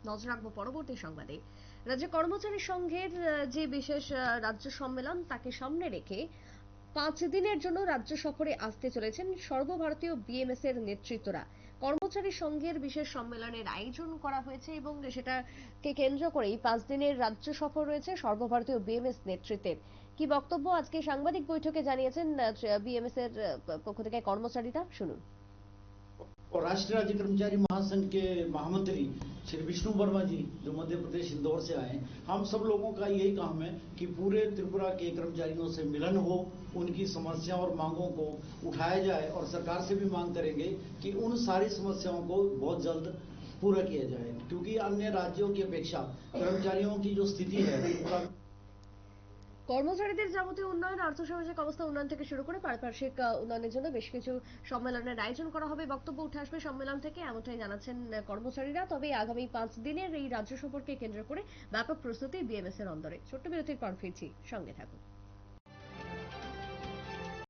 নজর রাখবো পরবর্তী সংবাদে। রাজ্য কর্মচারী সংঘের যে বিশেষ রাজ্য সম্মেলন তাকে সামনে রেখে 5 দিনের জন্য রাজ্য সফরে আসতে চলেছেন সর্বভারতীয় বিএমএস এর নেতৃত্বরা। কর্মচারী সংঘের বিশেষ সম্মেলনের আয়োজন করা হয়েছে এবং সেটাকে কেন্দ্র করেই 5 দিনের রাজ্য সফর রয়েছে সর্বভারতীয় বিএমএস নেতৃত্বের। কি বক্তব্য আজকে সাংবাদিক বৈঠকে জানিয়েছেন বিএমএস এর পক্ষ থেকে কর্মচারীরা, শুনুন। और राष्ट्रीय राज्य कर्मचारी महासंघ के महामंत्री श्री विष्णु वर्मा जी जो मध्य प्रदेश इंदौर से आए हैं, हम सब लोगों का यही काम है कि पूरे त्रिपुरा के कर्मचारियों से मिलन हो, उनकी समस्या और मांगों को उठाया जाए और सरकार से भी मांग करेंगे कि उन सारी समस्याओं को बहुत जल्द पूरा किया जाए, क्योंकि अन्य राज्यों की अपेक्षा कर्मचारियों की जो स्थिति है त्रिपुरा কর্মচারীদের যাবতীয় উন্নয়ন, আর্থসামাজিক অবস্থা উন্নয়ন থেকে শুরু করে পারিপার্শ্বিক উন্নয়নের জন্য বেশ কিছু সম্মেলনের আয়োজন করা হবে, বক্তব্য উঠে আসবে সম্মেলন থেকে, এমনটাই জানাচ্ছেন কর্মচারীরা। তবে আগামী 5 দিনের এই রাজ্য সফরকে কেন্দ্র করে ব্যাপক প্রস্তুতি বিএমএস এর অন্দরে। ছোট্ট বিরতির পর ফিরছি, সঙ্গে থাকুন।